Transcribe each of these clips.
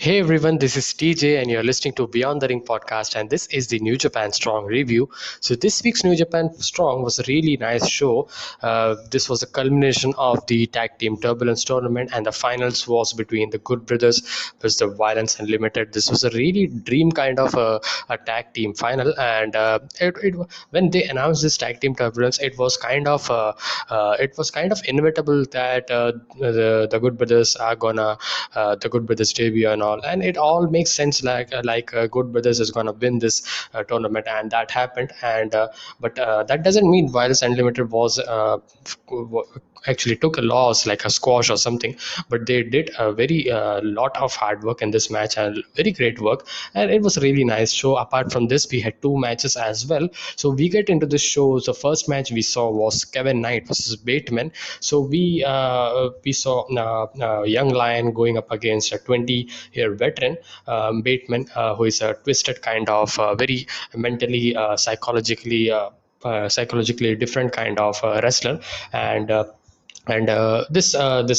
Hey everyone, this is TJ, and you're listening to Beyond the Ring podcast, and this is the New Japan Strong review. So, this week's New Japan Strong was a really nice show. This was a culmination of the tag team Turbulence tournament, and the finals was between the Good Brothers versus the Violence Unlimited. This was a really dream kind of a tag team final, and when they announced this tag team Turbulence, it was kind of inevitable that the Good Brothers are gonna the Good Brothers debut and all, and it all makes sense. Good Brothers is gonna win this tournament, and that happened. And but that doesn't mean Violence Unlimited was actually took a loss like a squash or something, but they did a very lot of hard work in this match and very great work, and it was a really nice show. Apart from this, we had two matches as well. So we get into this show. The first match we saw was Kevin Knight versus Bateman. So we saw young lion going up against a 20-year veteran, Bateman, who is a twisted kind of very mentally psychologically different kind of wrestler. And this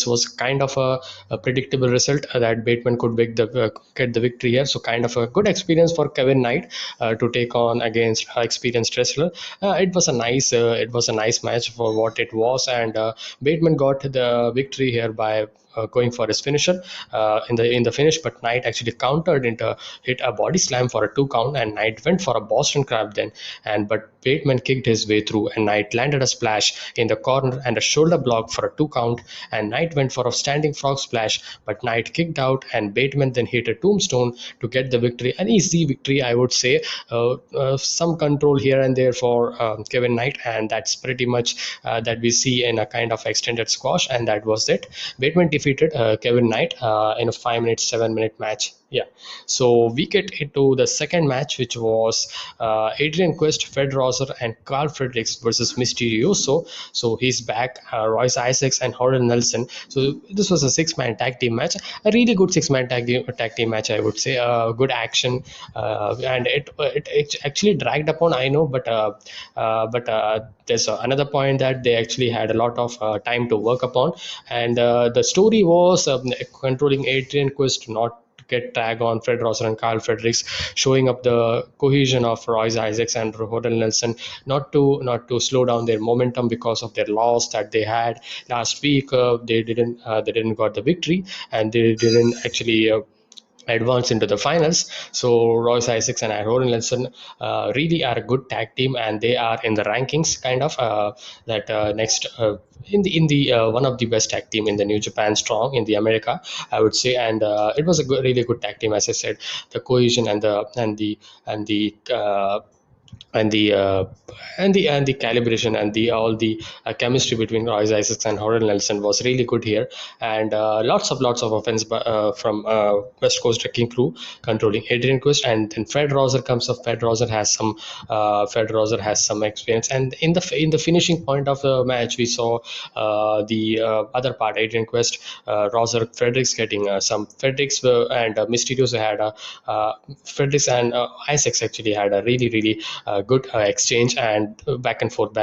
was kind of a predictable result that Bateman could get the victory here. So kind of a good experience for Kevin Knight to take on against experienced wrestler. It was a nice match for what it was, and Bateman got the victory here by going for his finisher in the finish, but Knight actually countered into hit a body slam for a 2 count, and Knight went for a Boston Crab then, and but Bateman kicked his way through, and Knight landed a splash in the corner and a shoulder block for a 2 count, and Knight went for a standing frog splash, but Knight kicked out, and Bateman then hit a tombstone to get the victory, an easy victory I would say. Some control here and there for Kevin Knight, and that's pretty much that we see in a kind of extended squash, and that was it. Bateman defeated Kevin Knight in a 5 minute, 7 minute match. Yeah. So we get into the second match, which was Adrian Quest, Fred Rosser, and Carl Fredericks versus Mysterioso. So he's back, Royce Isaacs, and Horton Nelson. So this was a 6-man tag team match, a really good 6-man tag team match, I would say. Good action, and it actually dragged upon, I know, but there's another point that they actually had a lot of time to work upon, and the story was controlling Adrian Quest not get tag on Fred Rosser and Carl Fredericks, showing up the cohesion of Royce Isaacs and Rodel Nelson, not to slow down their momentum because of their loss that they had last week. They didn't got the victory, and they didn't actually advance into the finals. So Royce Isaacs and Aaron Nelson really are a good tag team, and they are in the rankings kind of that next in the one of the best tag team in the New Japan Strong in the America, I would say. And it was a really good tag team, as I said. The cohesion and the and the uh, and the calibration and the all the chemistry between Royce Isaacs and Horton Nelson was really good here, and lots of offense from West Coast Wrecking Crew controlling Adrian Quest, and then Fred Rosser comes up. Fred Rosser has some experience, and in the finishing point of the match, we saw the other part, Adrian Quest, Rosser, Fredericks getting some Fredericks and Mysterioso had a Fredericks and Isaacs actually had a really good exchange, and back and forth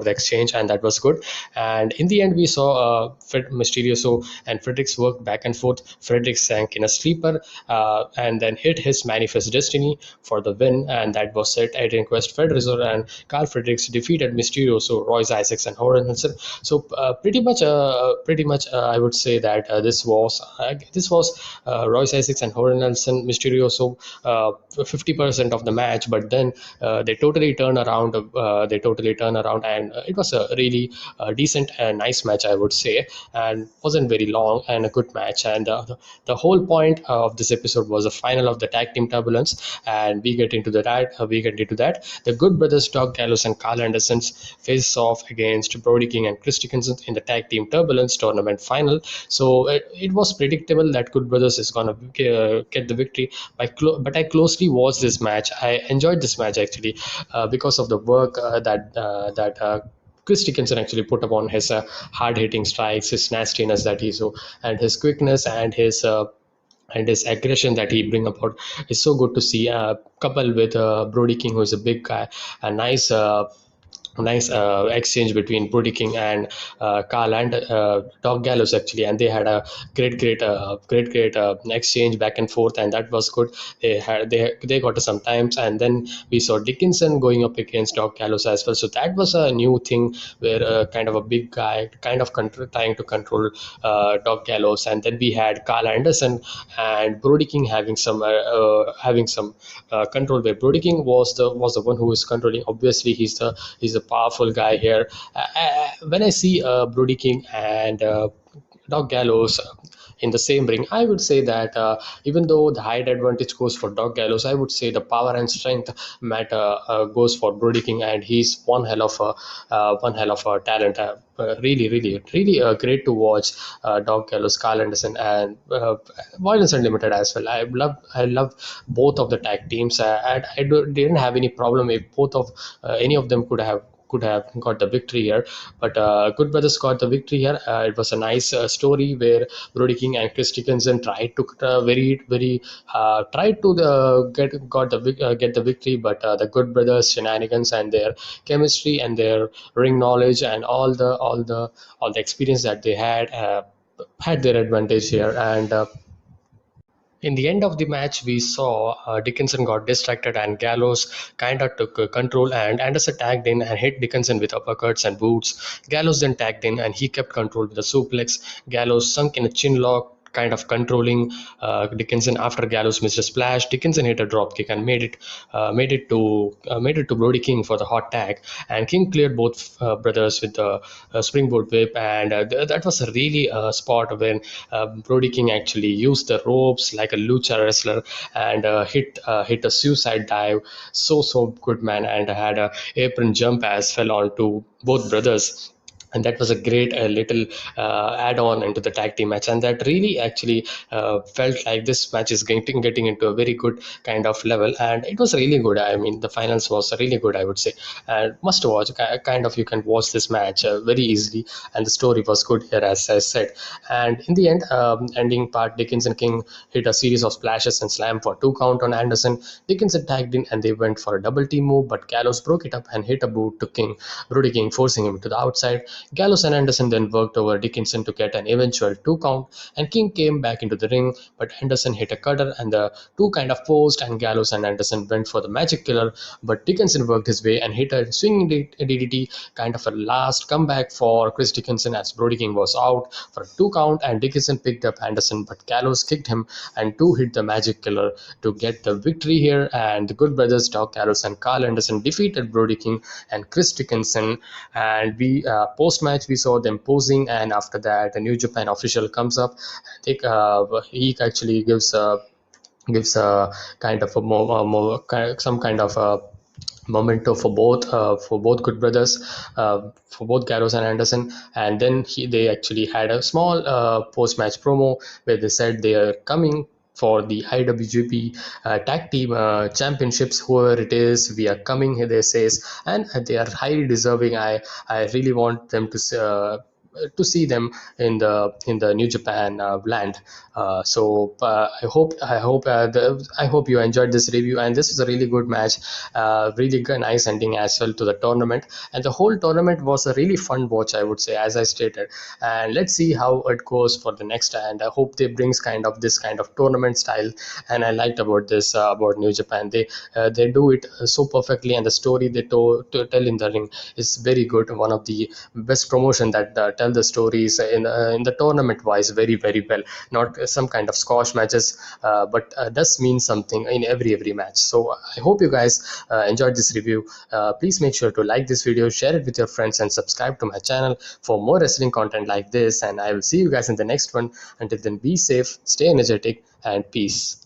exchange, and that was good. And in the end, we saw Mysterioso and Fredericks work back and forth. Fredericks sank in a sleeper and then hit his Manifest Destiny for the win, and that was it. Adrian Quest, Fred Rizzo, and Carl Fredericks defeated Mysterioso, Royce Isaacs, and Horton Nelson. So pretty much, I would say that this was Royce Isaacs and Horton Nelson, Mysterioso, 50% of the match, but then they totally turn around. And it was a really decent and nice match, I would say, and wasn't very long and a good match. And the whole point of this episode was the final of the tag team Turbulence, and we get into that. The Good Brothers, Doug Gallows and Carl Anderson, face off against Brody King and Chris Dickinson in the tag team Turbulence tournament final. So it was predictable that Good Brothers is gonna get the victory. But I closely watched this match. I enjoyed this match actually because of the work that Chris Dickinson actually put upon his hard-hitting strikes, his nastiness that he so, and his quickness and his aggression that he bring about is so good to see. Coupled with Brody King, who is a big guy, a nice nice exchange between Brody King and Carl and Doc Gallows actually, and they had a great exchange back and forth, and that was good. They got to some times, and then we saw Dickinson going up against Doc Gallows as well. So that was a new thing where kind of a big guy kind of trying to control Doc Gallows, and then we had Carl Anderson and Brody King having some control, where Brody King was the one who was controlling. Obviously, he's a powerful guy here. When I see Brody King and Doc Gallows in the same ring, I would say that even though the height advantage goes for Doc Gallows, I would say the power and strength matter goes for Brody King, and he's one hell of a talent. Really great to watch Doc Gallows, Carl Anderson, and Violence Unlimited as well. I love both of the tag teams, and didn't have any problem if both of any of them could have got the victory here. But Good Brothers got the victory here. It was a nice story where Brody King and Chris Dickinson tried to very tried to get the victory, but the Good Brothers shenanigans and their chemistry and their ring knowledge and all the experience that they had their advantage here. And in the end of the match, we saw Dickinson got distracted and Gallows kind of took control, and Anderson tagged in and hit Dickinson with uppercuts and boots. Gallows then tagged in and he kept control with a suplex. Gallows sunk in a chin lock, kind of controlling Dickinson. After Gallows missed a splash, Dickinson hit a drop kick and made it to Brody King for the hot tag. And King cleared both brothers with the springboard whip, and that was a really spot when Brody King actually used the ropes like a lucha wrestler and hit a suicide dive. So good, man, and had a apron jump as fell onto both brothers. And that was a great little add-on into the tag team match, and that really actually felt like this match is getting into a very good kind of level, and it was really good. I mean, the finals was really good, I would say, and must watch. Kind of, you can watch this match very easily, and the story was good here, as I said. And in the end, ending part, Dickinson King hit a series of splashes and slam for 2 count on Anderson. Dickinson tagged in and they went for a double team move, but Gallows broke it up and hit a boot to Brody King, forcing him to the outside. Gallows and Anderson then worked over Dickinson to get an eventual 2 count, and King came back into the ring, but Anderson hit a cutter and the two kind of posed, and Gallows and Anderson went for the magic killer, but Dickinson worked his way and hit a swinging DDT, kind of a last comeback for Chris Dickinson as Brody King was out for a 2 count, and Dickinson picked up Anderson, but Gallows kicked him and two hit the magic killer to get the victory here. And the Good Brothers, Doc Gallows and Carl Anderson, defeated Brody King and Chris Dickinson. And we post match we saw them posing, and after that a New Japan official comes up. I think he actually gives a kind of a some kind of a memento for both Good Brothers, for both Gallows and Anderson. And then they actually had a small post match promo where they said they are coming for the IWGP tag team championships, whoever it is, we are coming here, they says, and they are highly deserving. I really want them to see them in the New Japan land. I hope you enjoyed this review, and this is a really good match, really good, nice ending as well to the tournament, and the whole tournament was a really fun watch, I would say, as I stated. And let's see how it goes for the next, and I hope they brings kind of this kind of tournament style. And I liked about this about New Japan, they do it so perfectly, and the story they to tell in the ring is very good. One of the best promotion that tell the stories in the tournament wise very well, not some kind of squash matches, but does mean something in every match. So I hope you guys enjoyed this review. Please make sure to like this video, share it with your friends, and subscribe to my channel for more wrestling content like this. And I will see you guys in the next one. Until then, be safe, stay energetic, and peace.